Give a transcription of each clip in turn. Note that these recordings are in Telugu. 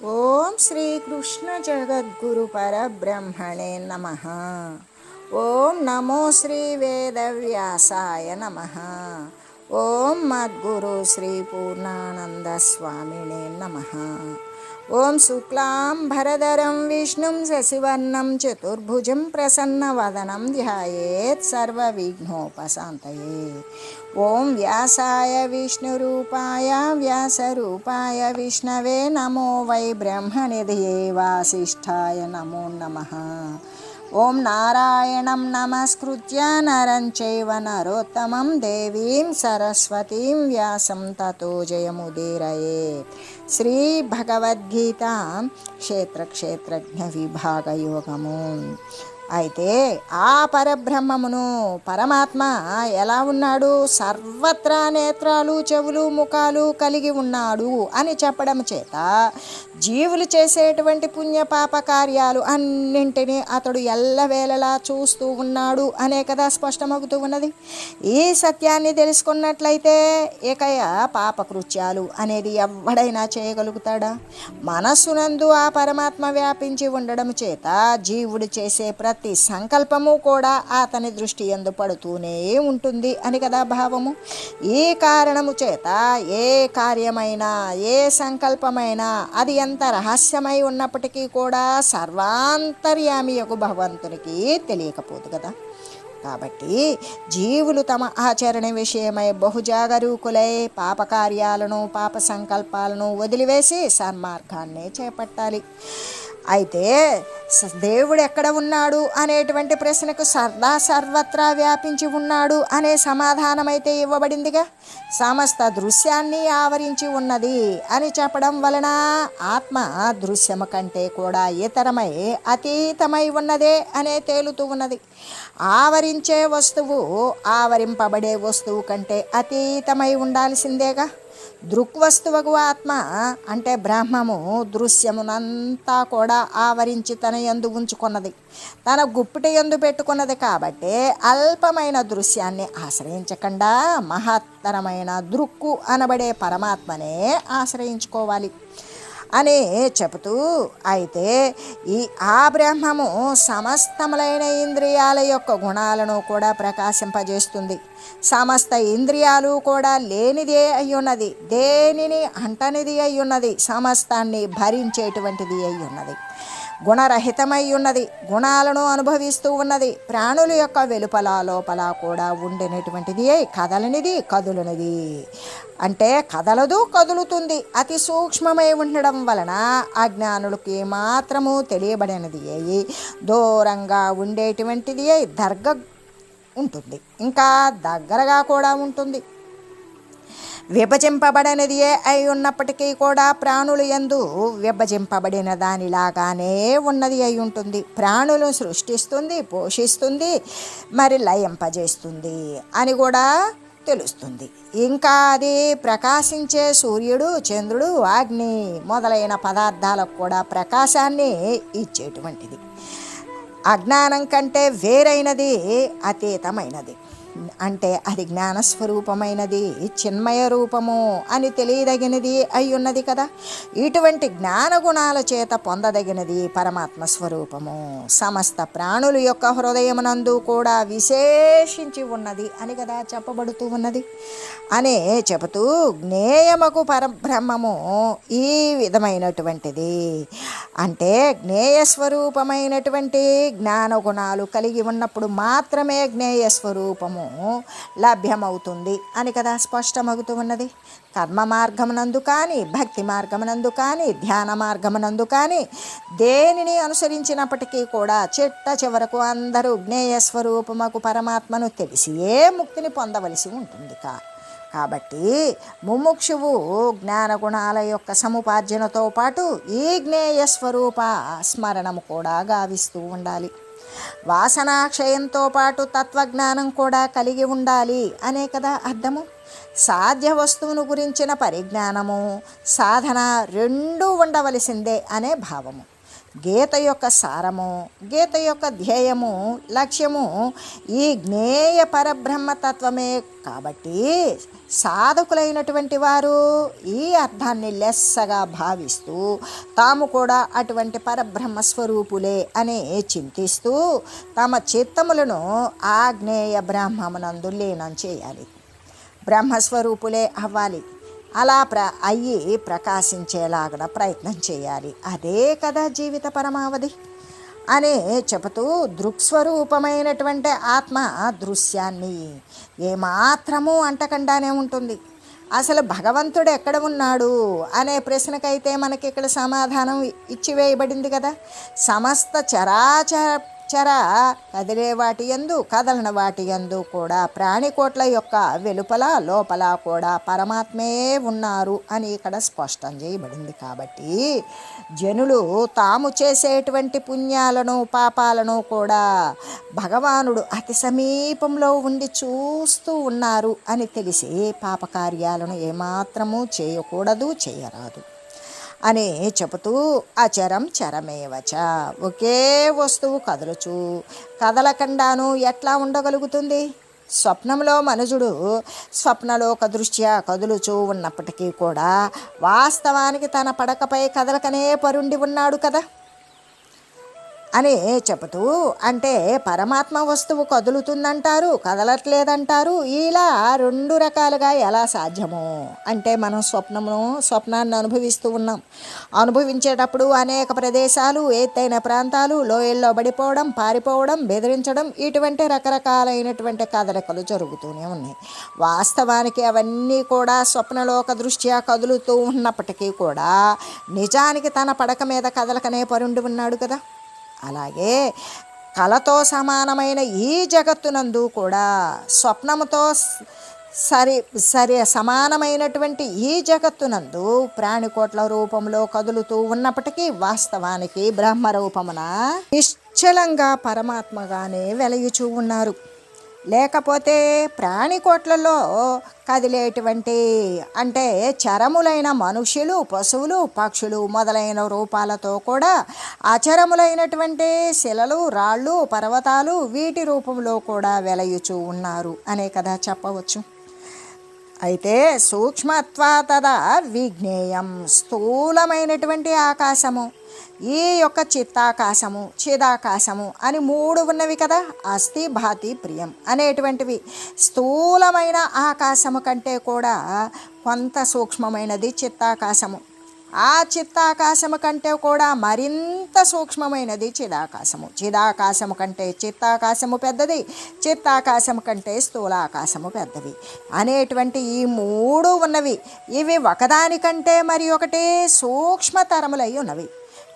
ఓం శ్రీకృష్ణ జగద్గురు పరబ్రహ్మణే నమః. ఓం నమో శ్రీ వేదవ్యాసాయ నమః. ఓం మద్గురు శ్రీ పూర్ణానంద స్వామినే నమః. ఓం శుక్లాంబరధరం విష్ణుం శశివర్ణం చతుర్భుజం ప్రసన్నవదనం ధ్యాయేత్ సర్వవిఘ్నోపశాంతయే. ఓం వ్యాసాయ విష్ణురూపాయ వ్యాసరూపాయ విష్ణవే నమో వై బ్రహ్మనిధయే వాసిష్ఠాయ నమో నమః. ఓం నారాయణం నమస్కృత్య నరం చైవ నరోత్తమం దేవీం సరస్వతీం వ్యాసం తతో జయముదీరయేత్. శ్రీ భగవద్గీత క్షేత్రజ్ఞ విభాగ యోగము. అయితే ఆ పరబ్రహ్మమును పరమాత్మ ఎలా ఉన్నాడు? సర్వత్రా నేత్రాలు చెవులు ముఖాలు కలిగి ఉన్నాడు అని చెప్పడం చేత జీవులు చేసేటువంటి పుణ్యపాప కార్యాలు అన్నింటినీ అతడు ఎల్లవేళలా చూస్తూ ఉన్నాడు అనే కదా స్పష్టమవుతూ ఉన్నది. ఈ సత్యాన్ని తెలుసుకున్నట్లయితే ఏకయ పాపకృత్యాలు అనేది ఎవడైనా చేయగలుగుతాడా? మనస్సునందు ఆ పరమాత్మ వ్యాపించి ఉండడం చేత జీవుడు చేసే ప్రతి సంకల్పము కూడా అతని దృష్టి యందు పడుతూనే ఉంటుంది అని కదా భావము. ఈ కారణము చేత ఏ కార్యమైనా ఏ సంకల్పమైనా అది ఎంత రహస్యమై ఉన్నప్పటికీ కూడా సర్వాంతర్యామి యొక్క భగవంతునికి తెలియకపోదు కదా. కాబట్టి జీవులు తమ ఆచరణ విషయమై బహుజాగరూకులై పాపకార్యాలను పాప సంకల్పాలను వదిలివేసి సన్మార్గాన్ని చేపట్టాలి. అయితే దేవుడు ఎక్కడ ఉన్నాడు అనేటువంటి ప్రశ్నకు సర్వత్రా వ్యాపించి ఉన్నాడు అనే సమాధానమైతే ఇవ్వబడిందిగా. సమస్త దృశ్యాన్ని ఆవరించి ఉన్నది అని చెప్పడం వలన ఆత్మ దృశ్యము కంటే కూడా ఇతరమై అతీతమై ఉన్నదే అనే తేలుతూ ఉన్నది. ఆవరించే వస్తువు ఆవరింపబడే వస్తువు కంటే అతీతమై ఉండాల్సిందేగా. దృక్వస్తువకు ఆత్మ అంటే బ్రహ్మము దృశ్యమునంతా కూడా ఆవరించి తన యందు ఉంచుకున్నది, తన గుప్పిట యందు పెట్టుకున్నది. కాబట్టి అల్పమైన దృశ్యాన్ని ఆశ్రయించకుండా మహత్తరమైన దృక్కు అనబడే పరమాత్మనే ఆశ్రయించుకోవాలి అని చెబుతూ, అయితే ఆ బ్రహ్మము సమస్తములైన ఇంద్రియాల యొక్క గుణాలను కూడా ప్రకాశింపజేస్తుంది. సమస్త ఇంద్రియాలు కూడా లేనిదే అయ్యున్నది, దేనిని అంటనిది అయ్యున్నది, సమస్తాన్ని భరించేటువంటిది అయ్యున్నది, గుణరహితమై ఉన్నది, గుణాలను అనుభవిస్తూ ఉన్నది. ప్రాణుల యొక్క వెలుపల లోపల కూడా ఉండినటువంటిది, కదలనిది కదులనిది. అంటే కదలదు కదులుతుంది, అతి సూక్ష్మమై ఉండడం వలన అజ్ఞానులకి మాత్రము తెలియబడినది అయి దూరంగా ఉండేటువంటిది అయి ఉంటుంది, ఇంకా దగ్గరగా కూడా ఉంటుంది. విభజింపబడినది అయి ఉన్నప్పటికీ కూడా ప్రాణులు యందు విభజింపబడిన దానిలాగానే ఉన్నది అయి ఉంటుంది. ప్రాణులు సృష్టిస్తుంది, పోషిస్తుంది, మరి లయింపజేస్తుంది అని కూడా తెలుస్తుంది. ఇంకా అది ప్రకాశించే సూర్యుడు, చంద్రుడు, అగ్ని మొదలైన పదార్థాలకు కూడా ప్రకాశాన్ని ఇచ్చేటువంటిది. అజ్ఞానం కంటే వేరైనది, అతీతమైనది. అంటే అది జ్ఞానస్వరూపమైనది, చిన్మయ రూపము అని తెలియదగినది అయి ఉన్నది కదా. ఇటువంటి జ్ఞానగుణాల చేత పొందదగినది పరమాత్మ స్వరూపము సమస్త ప్రాణుల యొక్క హృదయమునందు కూడా విశేషించి ఉన్నది అని కదా చెప్పబడుతూ ఉన్నది అనే చెబుతూ, జ్ఞేయమకు పరబ్రహ్మము ఈ విధమైనటువంటిది. అంటే జ్ఞేయస్వరూపమైనటువంటి జ్ఞానగుణాలు కలిగి ఉన్నప్పుడు మాత్రమే జ్ఞేయస్వరూపము లభ్యమవుతుంది అని కదా స్పష్టమవుతూ ఉన్నది. కర్మ మార్గమునందు కానీ, భక్తి మార్గమునందు కానీ, ధ్యాన మార్గమునందు కానీ దేనిని అనుసరించినప్పటికీ కూడా చిట్ట చివరకు అందరూ జ్ఞేయస్వరూపముకు పరమాత్మను తెలిసియే ముక్తిని పొందవలసి ఉంటుంది. కాబట్టి ముముక్షువు జ్ఞానగుణాల యొక్క సముపార్జనతో పాటు ఈ జ్ఞేయస్వరూప స్మరణము కూడా గావిస్తూ ఉండాలి. వాసనాక్షయంతో పాటు తత్వజ్ఞానం కూడా కలిగి ఉండాలి అనే కదా అర్థము. సాధ్య వస్తువును గురించిన పరిజ్ఞానము, సాధన రెండూ ఉండవలసిందే అనే భావము. గీత యొక్క సారము, గీత యొక్క ధ్యేయము, లక్ష్యము ఈ జ్ఞేయ పరబ్రహ్మతత్వమే. కాబట్టి సాధకులైనటువంటి వారు ఈ అర్థాన్ని లెస్సగా భావిస్తూ తాము కూడా అటువంటి పరబ్రహ్మస్వరూపులే అని చింతిస్తూ తమ చిత్తములను ఆ జ్ఞేయ బ్రహ్మమునందు లీనం చేయాలి. బ్రహ్మస్వరూపులే అవ్వాలి. అలా అయ్యి ప్రకాశించేలాగా ప్రయత్నం చేయాలి. అదే కదా జీవిత పరమావధి అని చెబుతూ దృక్స్వరూపమైనటువంటి ఆత్మ దృశ్యాన్ని ఏమాత్రము అంటకుండానే ఉంటుంది. అసలు భగవంతుడు ఎక్కడ ఉన్నాడు అనే ప్రశ్నకైతే మనకి ఇక్కడ సమాధానం ఇచ్చివేయబడింది కదా. సమస్త చర కదిలే వాటి యందు, కదలన వాటి యందు కూడా, ప్రాణికోట్ల యొక్క వెలుపల లోపల కూడా పరమాత్మే ఉన్నారు అని ఇక్కడ స్పష్టం చేయబడింది. కాబట్టి జనులు తాము చేసేటువంటి పుణ్యాలను పాపాలను కూడా భగవానుడు అతి సమీపంలో ఉండి చూస్తూ ఉన్నారు అని తెలిసి పాపకార్యాలను ఏమాత్రము చేయకూడదు, చేయరాదు అని చెబుతూ అచరం చరమేవచ, ఒకే వస్తువు కదలకుండాను ఎట్లా ఉండగలుగుతుంది? స్వప్నంలో మనుజుడు స్వప్నలోక దృష్ట్యా కదులుచూ ఉన్నప్పటికీ కూడా వాస్తవానికి తన పడకపై కదలకనే పరుండి ఉన్నాడు కదా అని చెబుతూ, అంటే పరమాత్మ వస్తువు కదులుతుందంటారు, కదలట్లేదంటారు. ఇలా రెండు రకాలుగా ఎలా సాధ్యమో అంటే మనం స్వప్నాన్ని అనుభవిస్తూ ఉన్నాం. అనుభవించేటప్పుడు అనేక ప్రదేశాలు, ఎత్తైన ప్రాంతాలు, లోయల్లో పడిపోవడం, పారిపోవడం, బెదిరించడం, ఇటువంటి రకరకాలైనటువంటి కదలికలు జరుగుతూనే ఉన్నాయి. వాస్తవానికి అవన్నీ కూడా స్వప్నలోక దృష్ట్యా కదులుతూ ఉన్నప్పటికీ కూడా నిజానికి తన పడక మీద కదలకనే పరుండి ఉన్నాడు కదా. అలాగే కళతో సమానమైన ఈ జగత్తునందు కూడా స్వప్నముతో సమానమైనటువంటి ఈ జగత్తునందు ప్రాణికోట్ల రూపంలో కదులుతూ ఉన్నప్పటికీ వాస్తవానికి బ్రహ్మరూపమున నిశ్చలంగా పరమాత్మగానే వెలయుచూ ఉన్నారు. లేకపోతే ప్రాణికోట్లలో కదిలేటువంటి అంటే చరములైన మనుష్యులు, పశువులు, పక్షులు మొదలైన రూపాలతో కూడా అచరములైనటువంటి శిలలు, రాళ్ళు, పర్వతాలు వీటి రూపంలో కూడా వెలయుచూ ఉన్నారు అనే కదా చెప్పవచ్చు. అయితే సూక్ష్మత్వాతద విజ్ఞేయం, స్థూలమైనటువంటి ఆకాశము, ఈ యొక్క చిత్తాకాశము, చిదాకాశము అని మూడు ఉన్నవి కదా. అస్థి, భాతి, ప్రియం అనేటువంటివి. స్థూలమైన ఆకాశము కంటే కూడా కొంత సూక్ష్మమైనది చిత్తాకాశము. ఆ చిత్తాకాశము కంటే కూడా మరింత సూక్ష్మమైనది చిదాకాశము. చిదాకాశము కంటే చిత్తాకాశము పెద్దది, చిత్తాకాశము కంటే స్థూలాకాశము పెద్దవి అనేటువంటి ఈ మూడు ఉన్నవి. ఇవి ఒకదానికంటే మరి ఒకటి సూక్ష్మతరములై ఉన్నవి.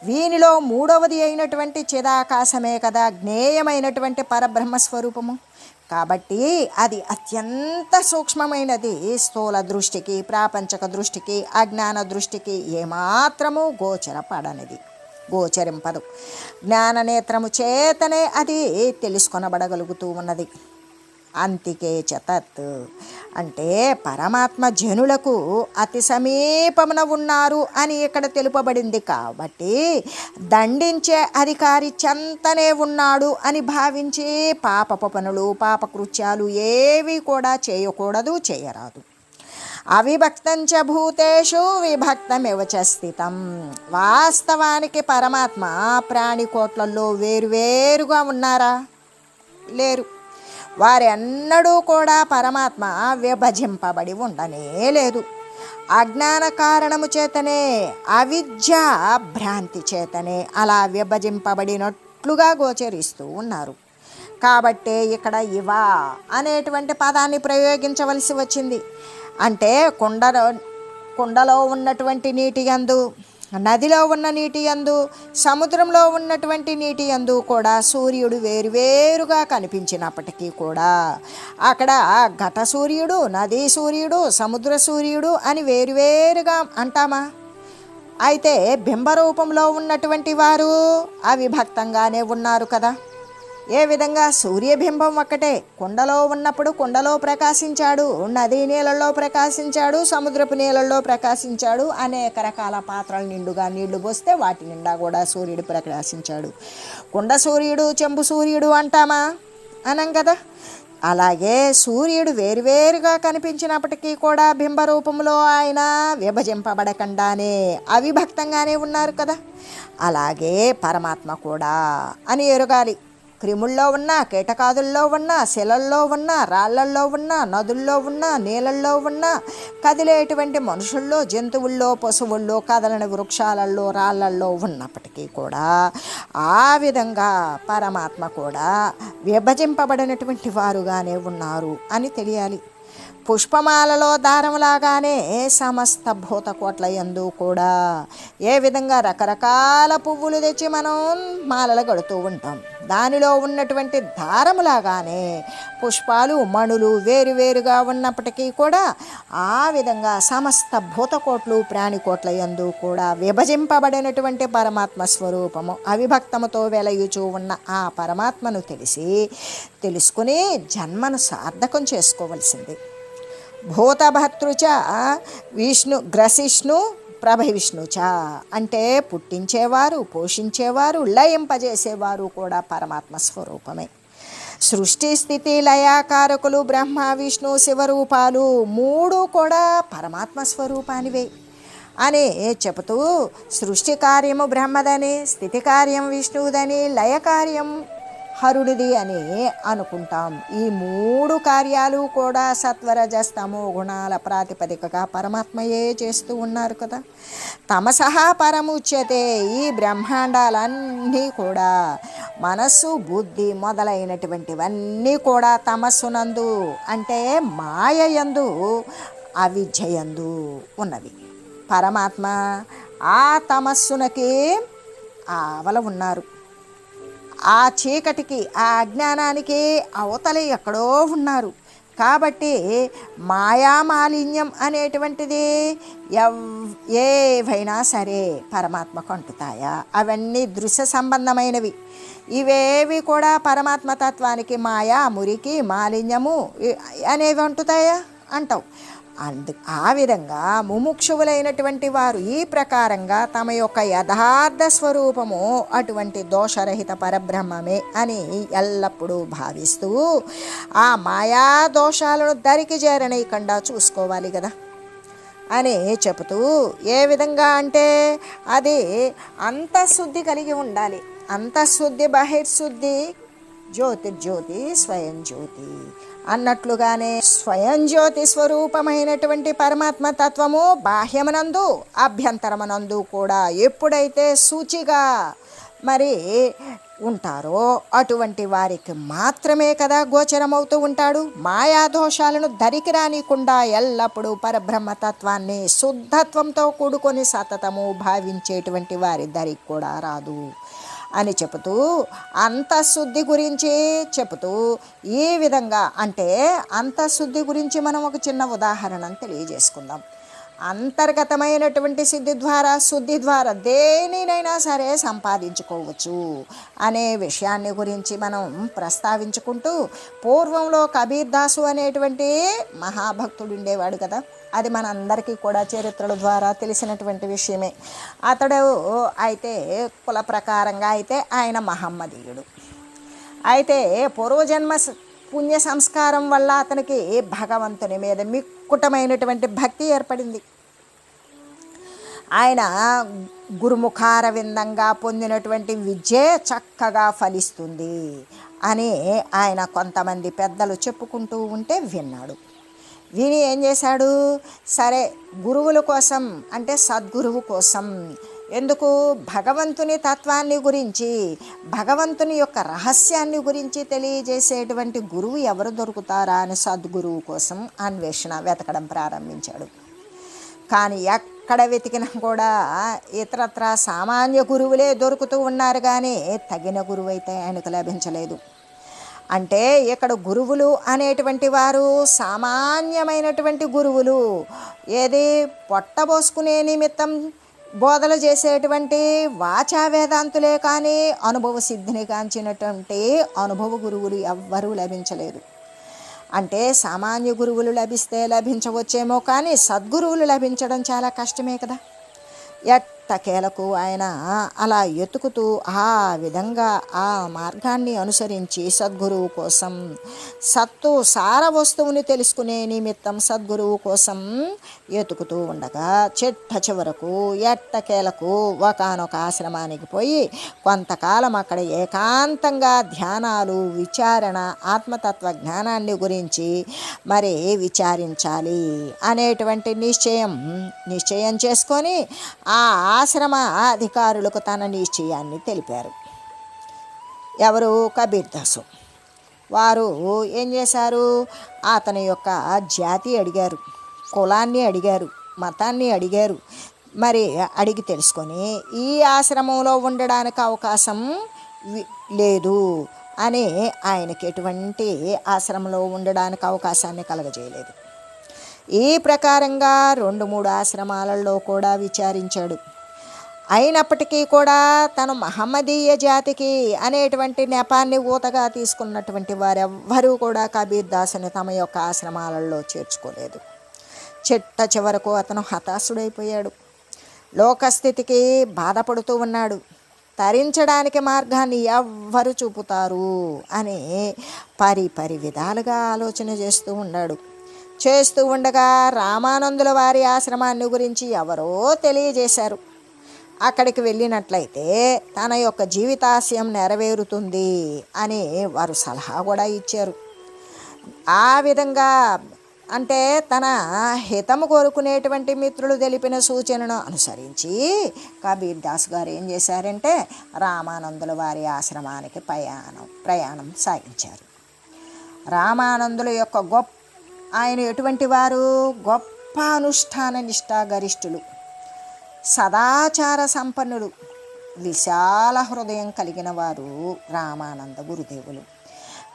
వీనిలో మూడవది అయినటువంటి చిదాకాశమే కదా జ్ఞేయమైనటువంటి పరబ్రహ్మస్వరూపము. కాబట్టి అది అత్యంత సూక్ష్మమైనది. స్థూల దృష్టికి, ప్రాపంచక దృష్టికి, అజ్ఞాన దృష్టికి ఏమాత్రము గోచరింపదు. జ్ఞాననేత్రము చేతనే అది తెలుసుకొనబడగలుగుతూ ఉన్నది. అంతికే చతత్ అంటే పరమాత్మ జనులకు అతి సమీపమున ఉన్నారు అని ఇక్కడ తెలుపబడింది. కాబట్టి దండించే అధికారి చెంతనే ఉన్నాడు అని భావించి పాపపు పనులు, పాపకృత్యాలు ఏవి కూడా చేయకూడదు, చేయరాదు. అవిభక్తంచ భూతేషు విభక్తమివ చ స్థితం. వాస్తవానికి పరమాత్మ ప్రాణికోట్లలో వేరువేరుగా ఉన్నారా? లేరు. వారెన్నడూ కూడా పరమాత్మ విభజింపబడి ఉండనే లేదు. అజ్ఞాన కారణము చేతనే, అవిద్య భ్రాంతి చేతనే అలా విభజింపబడినట్లుగా గోచరిస్తూ ఉన్నారు. కాబట్టే ఇక్కడ ఇవ అనేటువంటి పదాన్ని ప్రయోగించవలసి వచ్చింది. అంటే కుండలో ఉన్నటువంటి నీటి యందు, నదిలో ఉన్న నీటి యందు, సముద్రంలో ఉన్నటువంటి నీటి యందు కూడా సూర్యుడు వేరువేరుగా కనిపించినప్పటికీ కూడా అక్కడ ఘట సూర్యుడు, నదీ సూర్యుడు, సముద్ర సూర్యుడు అని వేరువేరుగా అంటామా? అయితే బింబరూపంలో ఉన్నటువంటి వారు అవిభక్తంగానే ఉన్నారు కదా. ఏ విధంగా సూర్యబింబం ఒక్కటే కుండలో ఉన్నప్పుడు కుండలో ప్రకాశించాడు, నదీ నీళ్ళల్లో ప్రకాశించాడు, సముద్రపు నీళ్ళల్లో ప్రకాశించాడు, అనేక రకాల పాత్రలు నిండుగా నీళ్లు పోస్తే వాటి నిండా కూడా సూర్యుడు ప్రకాశించాడు. కుండ సూర్యుడు చెంబు సూర్యుడు అంటామా? అనం కదా. అలాగే సూర్యుడు వేరువేరుగా కనిపించినప్పటికీ కూడా బింబ రూపంలో ఆయన విభజింపబడకుండానే అవిభక్తంగానే ఉన్నారు కదా. అలాగే పరమాత్మ కూడా అని ఎరగాలి. క్రిముల్లో ఉన్న, కీటకాదుల్లో ఉన్న, శిలల్లో ఉన్న, రాళ్లల్లో ఉన్న, నదుల్లో ఉన్న, నీళ్ళల్లో ఉన్న, కదిలేటువంటి మనుషుల్లో, జంతువుల్లో, పశువుల్లో, కదలని వృక్షాలలో, రాళ్లల్లో ఉన్నప్పటికీ కూడా ఆ విధంగా పరమాత్మ కూడా విభజింపబడినటువంటి వారుగానే ఉన్నారు అని తెలియాలి. పుష్పమాలలో దారంలాగానే సమస్త భూతకోట్ల యందు కూడా ఏ విధంగా రకరకాల పువ్వులు తెచ్చి మనం మాలలు కడుతూ ఉంటాం, దానిలో ఉన్నటువంటి దారములాగానే పుష్పాలు మణులు వేరువేరుగా ఉన్నప్పటికీ కూడా ఆ విధంగా సమస్త భూతకోట్లు ప్రాణికోట్ల యందు కూడా విభజింపబడినటువంటి పరమాత్మ స్వరూపము అవిభక్తముతో వెలయుచూ ఉన్న ఆ పరమాత్మను తెలుసుకుని జన్మను సార్థకం చేసుకోవలసింది. భూతభర్తృచ విష్ణు గ్రసిష్ణు ప్రభవిష్ణుచ అంటే పుట్టించేవారు, పోషించేవారు, లయింపజేసేవారు కూడా పరమాత్మ స్వరూపమే. సృష్టి స్థితి లయాకారకులు బ్రహ్మ విష్ణు శివరూపాలు మూడు కూడా పరమాత్మ స్వరూపానివే అని చెబుతూ సృష్టి కార్యము బ్రహ్మదని, స్థితి కార్యం విష్ణువుదని, లయ కార్యం హరుడిది అని అనుకుంటాం. ఈ మూడు కార్యాలు కూడా సత్వరజస్తమో గుణాల ప్రాతిపదికగా పరమాత్మయే చేస్తూ ఉన్నారు కదా. తమసహ పరముచ్యతే. ఈ బ్రహ్మాండాలన్నీ కూడా మనస్సు బుద్ధి మొదలైనటువంటివన్నీ కూడా తమస్సునందు అంటే మాయయందు అవిద్యయందు ఉన్నవి. పరమాత్మ ఆ తమస్సునకి ఆవల ఉన్నారు. ఆ చీకటికి ఆ అజ్ఞానానికి అవతలి ఎక్కడో ఉన్నారు. కాబట్టి మాయామాలిన్యం అనేటువంటిది ఏవైనా సరే పరమాత్మకు అంటుతాయా? అవన్నీ దృశ్య సంబంధమైనవి. ఇవేవి కూడా పరమాత్మ తత్వానికి మాయా మురికి మాలిన్యము అనేవి అంటుతాయా? అంటావు. ఆ విధంగా ముముక్షువులైనటువంటి వారు ఈ ప్రకారంగా తమ యొక్క యథార్థ స్వరూపము అటువంటి దోషరహిత పరబ్రహ్మమే అని ఎల్లప్పుడూ భావిస్తూ ఆ మాయా దోషాలను దరికి చేరనీయకుండా చూసుకోవాలి కదా అని చెబుతూ ఏ విధంగా అంటే అది అంతఃశుద్ధి కలిగి ఉండాలి. అంతఃశుద్ధి బహిర్శుద్ధి జ్యోతిర్జ్యోతి స్వయం జ్యోతి అన్నట్లుగానే స్వయం జ్యోతి స్వరూపమైనటువంటి పరమాత్మ తత్వము బాహ్యమునందు అభ్యంతరమునందు కూడా ఎప్పుడైతే సూచిగా మరి ఉంటారో అటువంటి వారికి మాత్రమే కదా గోచరమవుతూ ఉంటాడు. మాయాదోషాలను దరికి రానికుండా ఎల్లప్పుడూ పరబ్రహ్మతత్వాన్ని శుద్ధత్వంతో కూడుకొని సతతము భావించేటువంటి వారి దరికి కూడా రాదు అని చెబుతూ అంతఃశుద్ధి గురించి చెబుతూ ఈ విధంగా అంటే అంతఃశుద్ధి గురించి మనం ఒక చిన్న ఉదాహరణను తెలియజేసుకుందాం. అంతర్గతమైనటువంటి శుద్ధి ద్వారా దేనినైనా సరే సంపాదించుకోవచ్చు అనే విషయాన్ని గురించి మనం ప్రస్తావించుకుంటూ పూర్వంలో కబీర్ దాసు అనేటువంటి మహాభక్తుడు ఉండేవాడు కదా. అది మనందరికీ కూడా చరిత్రల ద్వారా తెలిసినటువంటి విషయమే. అతడు అయితే కుల ప్రకారంగా అయితే ఆయన మహమ్మదీయుడు. అయితే పూర్వజన్మ పుణ్య సంస్కారం వల్ల అతనికి భగవంతుని మీద మిక్కుటమైనటువంటి భక్తి ఏర్పడింది. ఆయన గురుముఖార విందంగా పొందినటువంటి విద్యే చక్కగా ఫలిస్తుంది అని ఆయన కొంతమంది పెద్దలు చెప్పుకుంటూ ఉంటే విన్నాడు. విని ఏం చేశాడు, సరే గురువుల కోసం అంటే సద్గురువు కోసం ఎందుకు భగవంతుని తత్వాన్ని గురించి భగవంతుని యొక్క రహస్యాన్ని గురించి తెలియజేసేటువంటి గురువు ఎవరు దొరుకుతారా అని సద్గురువు కోసం అన్వేషణ వెతకడం ప్రారంభించాడు. కానీ ఎక్కడ వెతికినా కూడా ఇతరత్ర సామాన్య గురువులే దొరుకుతూ ఉన్నారు, కానీ తగిన గురువు అయితే ఆయనకు లభించలేదు. అంటే ఇక్కడ గురువులు అనేటువంటి వారు సామాన్యమైనటువంటి గురువులు ఏది పొట్టబోసుకునే నిమిత్తం బోధలు చేసేటువంటి వాచా వేదాంతులే కానీ అనుభవ సిద్ధిని కాంచినటువంటి అనుభవ గురువులు ఎవ్వరూ లభించలేదు. అంటే సామాన్య గురువులు లభిస్తే లభించవచ్చేమో కానీ సద్గురువులు లభించడం చాలా కష్టమే కదా. ఎట్టకేలకు ఆయన అలా ఎతుకుతూ ఆ విధంగా ఆ మార్గాన్ని అనుసరించి సద్గురువు కోసం సార వస్తువుని తెలుసుకునే నిమిత్తం సద్గురువు కోసం ఎతుకుతూ ఉండగా చివరకు ఎట్టకేలకు ఒకానొక ఆశ్రమానికి పోయి కొంతకాలం అక్కడ ఏకాంతంగా ధ్యానాలు, విచారణ, ఆత్మతత్వ జ్ఞానాన్ని గురించి మరి విచారించాలి అనేటువంటి నిశ్చయం చేసుకొని ఆ ఆశ్రమ అధికారులకు తన నిశ్చయాన్ని తెలిపారు. ఎవరు? కబీర్ దాసు. వారు ఏం చేశారు? అతని యొక్క జాతి అడిగారు, కులాన్ని అడిగారు, మతాన్ని అడిగారు. మరి అడిగి తెలుసుకొని ఈ ఆశ్రమంలో ఉండడానికి అవకాశం లేదు అని ఆయనకి ఎటువంటి ఆశ్రమంలో ఉండడానికి అవకాశాన్ని కలగజేయలేదు. ఈ ప్రకారంగా 2-3 ఆశ్రమాలలో కూడా విచారించాడు. అయినప్పటికీ కూడా తను మహమ్మదీయ జాతికి అనేటువంటి నెపాన్ని ఊతగా తీసుకున్నటువంటి వారెవ్వరూ కూడా కబీర్ దాసుని తమ యొక్క ఆశ్రమాలలో చేర్చుకోలేదు. చివరకు అతను హతాశుడైపోయాడు. లోకస్థితికి బాధపడుతూ ఉన్నాడు. తరించడానికి మార్గాన్ని ఎవ్వరు చూపుతారు అని పరి విధాలుగా ఆలోచన చేస్తూ ఉండగా రామానందుల వారి ఆశ్రమాన్ని గురించి ఎవరో తెలియజేశారు. అక్కడికి వెళ్ళినట్లయితే తన యొక్క జీవితాశయం నెరవేరుతుంది అని వారు సలహా కూడా ఇచ్చారు. ఆ విధంగా అంటే తన హితము కోరుకునేటువంటి మిత్రులు తెలిపిన సూచనను అనుసరించి కబీర్ దాస్ గారు ఏం చేశారంటే రామానందుల వారి ఆశ్రమానికి ప్రయాణం సాగించారు. రామానందుల యొక్క ఆయన ఎటువంటి వారు? గొప్ప అనుష్ఠాన నిష్ఠాగరిష్ఠులు, సదాచార సంపన్నులు, విశాల హృదయం కలిగిన వారు రామానంద గురుదేవులు.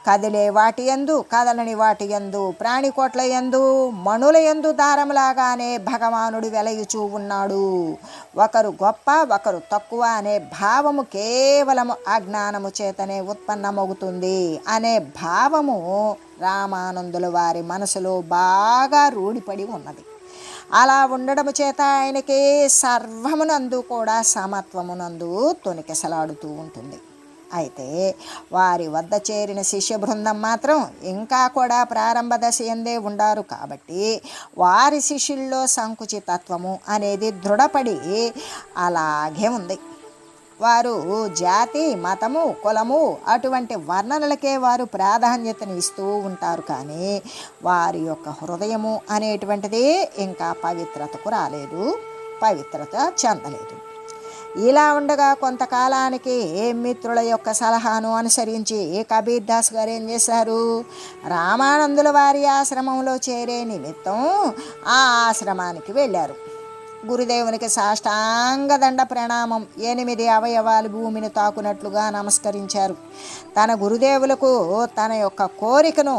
కదిలే వాటి యందు, కదలని వాటి యందు, ప్రాణికోట్ల యందు, మణుల యందు దారములాగానే భగవానుడు వెలయుచూ ఉన్నాడు. ఒకరు గొప్ప, ఒకరు తక్కువ అనే భావము కేవలము అజ్ఞానము చేతనే ఉత్పన్నమవుతుంది అనే భావము రామానందుల వారి మనసులో బాగా రూఢిపడి ఉన్నది. అలా ఉండడము చేత ఆయనకి సర్వమునందు కూడా సమత్వమునందు తొణికిసలాడుతూ ఉంటుంది. అయితే వారి వద్ద చేరిన శిష్య బృందం మాత్రం ఇంకా కూడా ప్రారంభ దశ యందే ఉండారు. కాబట్టి వారి శిష్యుల్లో సంకుచితత్వము అనేది దృఢపడి అలాగే ఉంది. వారు జాతి, మతము, కులము అటువంటి వర్ణనలకే వారు ప్రాధాన్యతను ఇస్తూ ఉంటారు. కానీ వారి యొక్క హృదయము అనేటువంటిది ఇంకా పవిత్రతకు రాలేదు, పవిత్రత చెందలేదు. ఇలా ఉండగా కొంతకాలానికి మిత్రుల యొక్క సలహాను అనుసరించి కబీర్ దాస్ గారు ఏం చేశారు? రామానందుల వారి ఆశ్రమంలో చేరే నిమిత్తం ఆ ఆశ్రమానికి వెళ్ళారు. గురుదేవునికి సాష్టాంగ దండ ప్రణామం, 8 అవయవాలు భూమిని తాకునట్లుగా నమస్కరించారు. తన గురుదేవులకు తన యొక్క కోరికను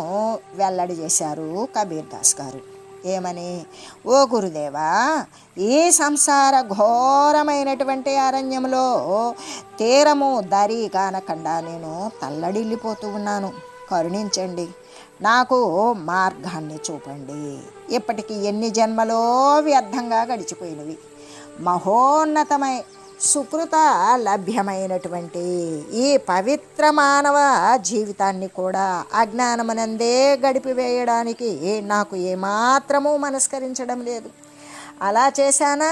వెల్లడి చేశారు కబీర్ దాస్ గారు. ఏమని? ఓ గురుదేవా, ఈ సంసార ఘోరమైనటువంటి అరణ్యంలో తీరము దరి కానకుండా నేను తల్లడిల్లిపోతూ ఉన్నాను. కరుణించండి, నాకు మార్గాన్ని చూపండి. ఇప్పటికి ఎన్ని జన్మలో వ్యర్థంగా గడిచిపోయినవి. మహోన్నతమై సుకృత లభ్యమైనటువంటి ఈ పవిత్ర మానవ జీవితాన్ని కూడా అజ్ఞానమునందే గడిపివేయడానికి నాకు ఏమాత్రమూ మనస్కరించడం లేదు. అలా చేశానా?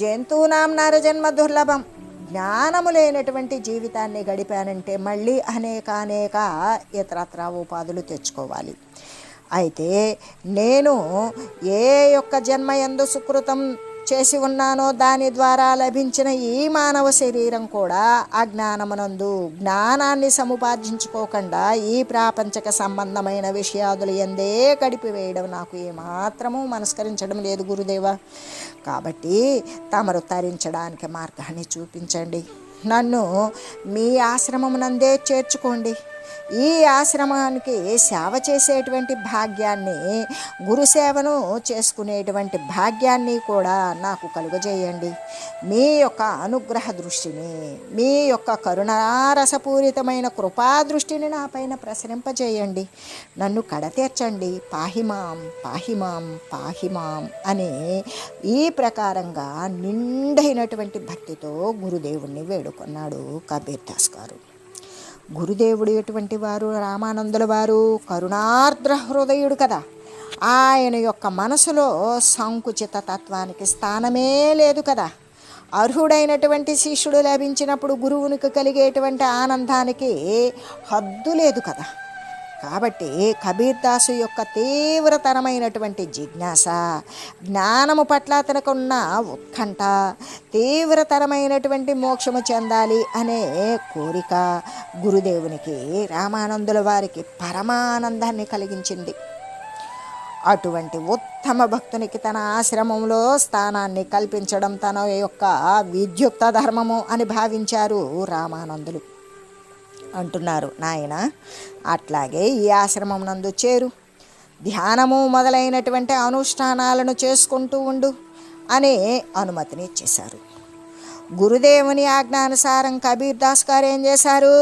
జంతువునాం నరజన్మ దుర్లభం. జ్ఞానము లేనటువంటి జీవితాన్ని గడిపానంటే మళ్ళీ అనేక ఇతరత్రా ఉపాధులు తెచ్చుకోవాలి. అయితే నేను ఏ యొక్క జన్మయందు సుకృతం చేసి ఉన్నానో దాని ద్వారా లభించిన ఈ మానవ శరీరం కూడా అజ్ఞానమునందు జ్ఞానాన్ని సముపార్జించుకోకుండా ఈ ప్రాపంచక సంబంధమైన విషయాదులు ఎందే గడిపివేయడం నాకు ఏమాత్రమూ మనస్కరించడం లేదు గురుదేవా. కాబట్టి తమరు తరించడానికి మార్గాన్ని చూపించండి. నన్ను మీ ఆశ్రమమునందే చేర్చుకోండి. ఈ ఆశ్రమానికి సేవ చేసేటువంటి భాగ్యాన్ని, గురుసేవను చేసుకునేటువంటి భాగ్యాన్ని కూడా నాకు కలుగజేయండి. మీ యొక్క అనుగ్రహ దృష్టిని, మీ యొక్క కరుణారసపూరితమైన కృపా దృష్టిని నా పైన ప్రసరింపజేయండి. నన్ను కడతీర్చండి. పాహిమాం పాహిమాం పాహిమాం అని ఈ ప్రకారంగా నిండైనటువంటి భక్తితో గురుదేవుణ్ణి వేడుకున్నాడు కబీర్ దాస్ గారు. గురుదేవుడు ఎటువంటి వారు? రామానందుల వారు కరుణార్ద్ర హృదయుడు కదా. ఆయన యొక్క మనసులో సంకుచిత తత్వానికి స్థానమే లేదు కదా. అర్హుడైనటువంటి శిష్యుడు లభించినప్పుడు గురువునికి కలిగేటువంటి ఆనందానికి హద్దు లేదు కదా. కాబట్టి కబీర్ దాసు యొక్క తీవ్రతరమైనటువంటి జిజ్ఞాస, జ్ఞానము పట్ల అతనుకున్న ఉత్కంఠ, తీవ్రతరమైనటువంటి మోక్షము చెందాలి అనే కోరిక గురుదేవునికి, రామానందుల వారికి పరమానందాన్ని కలిగించింది. అటువంటి ఉత్తమ భక్తునికి తన ఆశ్రమంలో స్థానాన్ని కల్పించడం తన యొక్క విద్యుక్త ధర్మము అని భావించారు రామానందులు. అంటున్నారు, నాయన అట్లాగే ఈ ఆశ్రమం నందు చేరు, ధ్యానము మొదలైనటువంటి అనుష్ఠానాలను చేసుకుంటూ ఉండు అనే అనుమతిని ఇచ్చేశారు. గురుదేవుని ఆజ్ఞానుసారం కబీర్ దాస్ గారు ఏం చేశారు?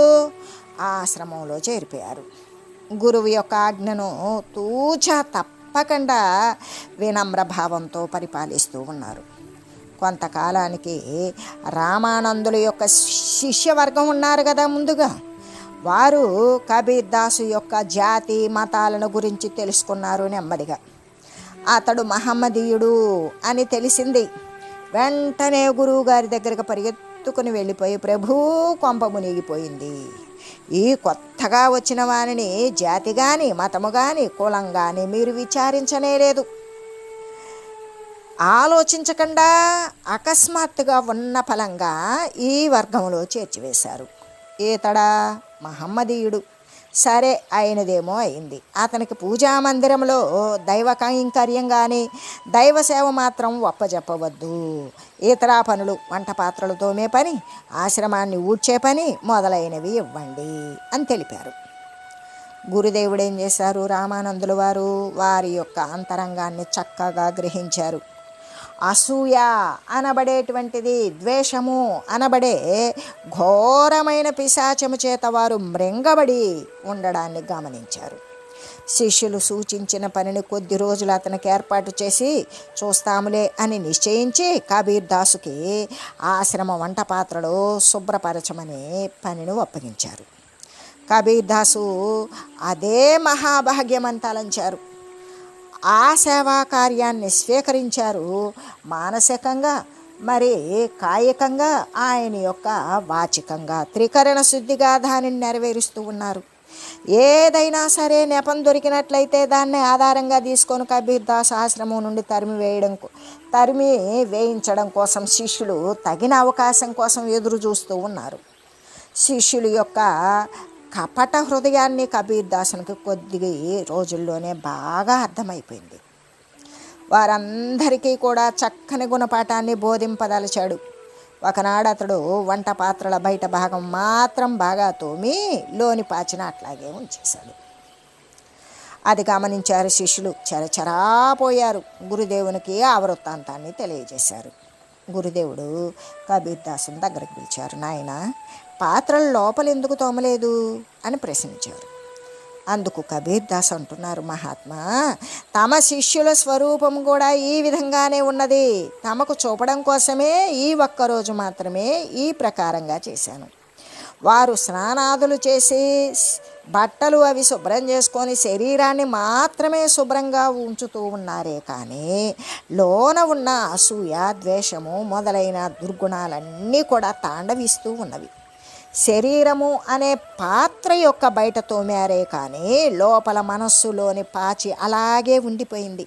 ఆశ్రమంలో చేరిపోయారు. గురువు యొక్క ఆజ్ఞను తూచా తప్పకుండా వినమ్ర భావంతో పరిపాలిస్తూ ఉన్నారు. కొంతకాలానికి రామానందుల యొక్క శిష్యవర్గం ఉన్నారు కదా, ముందుగా వారు కబీర్ దాసు యొక్క జాతి మతాలను గురించి తెలుసుకున్నారు నెమ్మదిగా. అతడు మహమ్మదీయుడు అని తెలిసింది. వెంటనే గురువు గారి దగ్గరకు పరిగెత్తుకుని వెళ్ళిపోయి, ప్రభూ కొంప మునిగిపోయింది. ఈ కొత్తగా వచ్చిన వారిని జాతి కానీ మతము కానీ కులం కానీ మీరు విచారించనే లేదు. ఆలోచించకుండా అకస్మాత్తుగా ఉన్న ఫలంగా ఈ వర్గంలో చేర్చివేశారు. ఈతడా మహమ్మదీయుడు. సరే, అయినదేమో అయింది. అతనికి పూజా మందిరంలో దైవ కైంకర్యం కానీ దైవ సేవ మాత్రం ఒప్పజెప్పవద్దు. ఇతర పనులు, వంట పాత్రలు తోమే పని, ఆశ్రమాన్ని ఊడ్చే పని మొదలైనవి ఇవ్వండి అని తెలిపారు. గురుదేవుడు ఏం చేశారు? రామానందుల వారు వారి యొక్క అంతరంగాన్ని చక్కగా గ్రహించారు. అసూయ అనబడేటువంటిది, ద్వేషము అనబడే ఘోరమైన పిశాచము చేత వారు మృంగబడి ఉండడాన్ని గమనించారు. శిష్యులు సూచించిన పనిని కొద్ది రోజులు అతనికి ఏర్పాటు చేసి చూస్తాములే అని నిశ్చయించి కబీర్ దాసుకి ఆశ్రమ వంట పాత్రలో శుభ్రపరచమని పనిని అప్పగించారు. కబీర్ దాసు అదే మహాభాగ్యమని తలంచారు. ఆ సేవా కార్యాన్ని స్వీకరించారు. మానసికంగా మరి కాయికంగా ఆయన యొక్క వాచికంగా త్రికరణ శుద్ధిగా దానిని నెరవేరుస్తూ ఉన్నారు. ఏదైనా సరే నెపం దొరికినట్లయితే దాన్ని ఆధారంగా తీసుకొని కబీర్ దాస్ ఆశ్రమం నుండి తరిమి వేయించడం కోసం శిష్యులు తగిన అవకాశం కోసం ఎదురు చూస్తూ ఉన్నారు. శిష్యుల యొక్క కపట హృదయాన్ని కబీర్ దాసునికి కొద్ది రోజుల్లోనే బాగా అర్థమైపోయింది. వారందరికీ కూడా చక్కని గుణపాఠాన్ని బోధింపదలిచాడు. ఒకనాడు అతడు వంట పాత్రల బయట భాగం మాత్రం బాగా తోమి లోని పాచిన అట్లాగే ఉంచేశాడు. అది గమనించారు శిష్యులు. చరచరాపోయారు. గురుదేవునికి ఆ వృత్తాంతాన్ని తెలియజేశారు. గురుదేవుడు కబీర్ దాసుని దగ్గరికి పిలిచారు. నాయన, పాత్రలు లోపల ఎందుకు తోమలేదు అని ప్రశ్నించారు. అందుకు కబీర్ దాస్ అంటున్నారు, మహాత్మా, తమ శిష్యుల స్వరూపం కూడా ఈ విధంగానే ఉన్నది. తమకు చూపడం కోసమే ఈ ఒక్కరోజు మాత్రమే ఈ ప్రకారంగా చేశాను. వారు స్నానాదులు చేసి బట్టలు అవి శుభ్రం చేసుకొని శరీరాన్ని మాత్రమే శుభ్రంగా ఉంచుతూ ఉన్నారే కానీ లోన ఉన్న అసూయ, ద్వేషము మొదలైన దుర్గుణాలన్నీ కూడా తాండవిస్తూ ఉన్నవి. శరీరము అనే పాత్ర యొక్క బయట తోమారే కానీ లోపల మనస్సులోని పాచి అలాగే ఉండిపోయింది.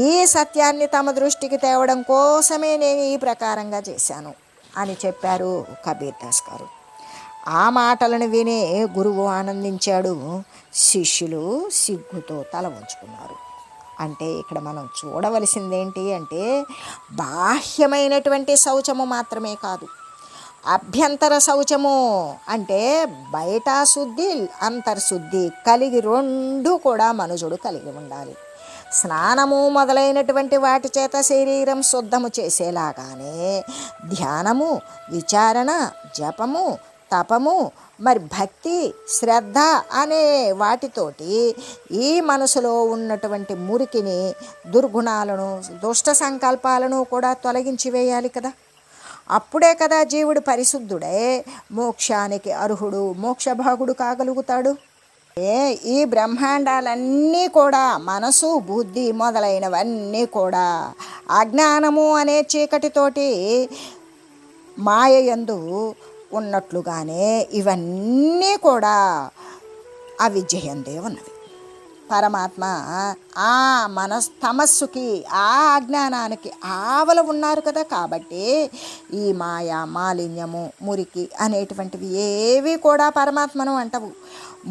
ఈ సత్యాన్ని తమ దృష్టికి తేవడం కోసమే నేను ఈ ప్రకారంగా చేశాను అని చెప్పారు కబీర్ దాస్ గారు. ఆ మాటలను వినే గురువు ఆనందించాడు. శిష్యులు సిగ్గుతో తల ఉంచుకున్నారు. అంటే ఇక్కడ మనం చూడవలసింది ఏంటి అంటే, బాహ్యమైనటువంటి శౌచము మాత్రమే కాదు, అభ్యంతర శౌచము అంటే బయట శుద్ధి అంతర్శుద్ధి కలిగి రెండు కూడా మనుజుడు కలిగి ఉండాలి. స్నానము మొదలైనటువంటి వాటి చేత శరీరం శుద్ధము చేసేలాగానే ధ్యానము, విచారణ, జపము, తపము, మరి భక్తి, శ్రద్ధ అనే వాటితోటి ఈ మనసులో ఉన్నటువంటి మురికిని, దుర్గుణాలను, దుష్ట సంకల్పాలను కూడా తొలగించి వేయాలి కదా. అప్పుడే కదా జీవుడు పరిశుద్ధుడే మోక్షానికి అర్హుడు, మోక్షభాగుడు కాగలుగుతాడు. ఈ బ్రహ్మాండాలన్నీ కూడా మనసు, బుద్ధి మొదలైనవన్నీ కూడా అజ్ఞానము అనే చీకటితోటి మాయయందు ఉన్నట్లుగానే ఇవన్నీ కూడా అవిద్యయందే ఉన్నవి. పరమాత్మ ఆ తమస్సుకి, ఆ అజ్ఞానానికి ఆవల ఉన్నారు కదా. కాబట్టి ఈ మాయా, మాలిన్యము, మురికి అనేటువంటివి ఏవి కూడా పరమాత్మను అంటవు.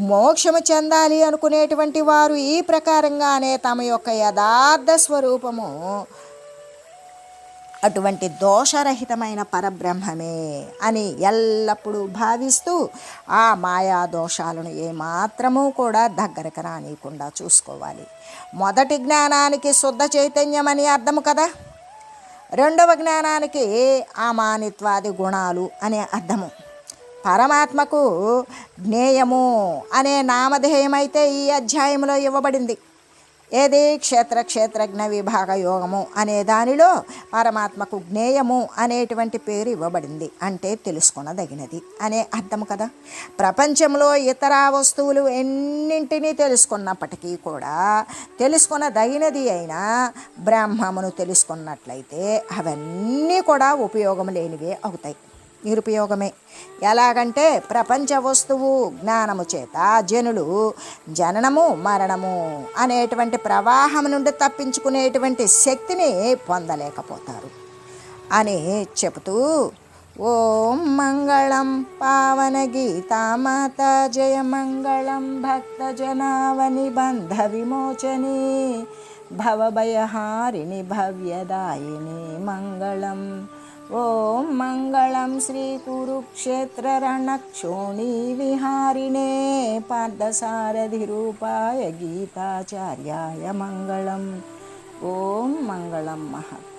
మోక్షము చెందాలి అనుకునేటువంటి వారు ఈ ప్రకారంగానే తమ యొక్క యథార్థ స్వరూపము అటువంటి దోషరహితమైన పరబ్రహ్మమే అని ఎల్లప్పుడూ భావిస్తూ ఆ మాయా దోషాలను ఏమాత్రమూ కూడా దగ్గరకు రానియకుండా చూసుకోవాలి. మొదటి జ్ఞానానికి శుద్ధ చైతన్యం అని అర్థము కదా. రెండవ జ్ఞానానికి అమానిత్వాది గుణాలు అనే అర్థము. పరమాత్మకు జ్ఞేయము అనే నామధేయమైతే ఈ అధ్యాయంలో ఇవ్వబడింది. ఏది క్షేత్రజ్ఞ విభాగ యోగము అనే దానిలో పరమాత్మకు జ్ఞేయము అనేటువంటి పేరు ఇవ్వబడింది. అంటే తెలుసుకొనదగినది అనే అర్థము కదా. ప్రపంచంలో ఇతర వస్తువులు ఎన్నింటినీ తెలుసుకున్నప్పటికీ కూడా తెలుసుకొనదగినది అయినా బ్రహ్మమును తెలుసుకున్నట్లయితే అవన్నీ కూడా ఉపయోగం లేనివే అవుతాయి, నిరుపయోగమే. ఎలాగంటే ప్రపంచ వస్తువు జ్ఞానము చేత జనులు జననము, మరణము అనేటువంటి ప్రవాహం నుండి తప్పించుకునేటువంటి శక్తిని పొందలేకపోతారు అని చెబుతూ ఓం మంగళం పావన గీతామాత జయ మంగళం భక్తజనావని బంధ విమోచని భవభయహారిణి భవ్యదాయిని మంగళం. ఓం మంగళం శ్రీ కురుక్షేత్ర రణక్షోణీ విహారిణే పార్థసారథి రూపాయ గీతాచార్యాయ మంగళం. ఓం మంగళం మహత్.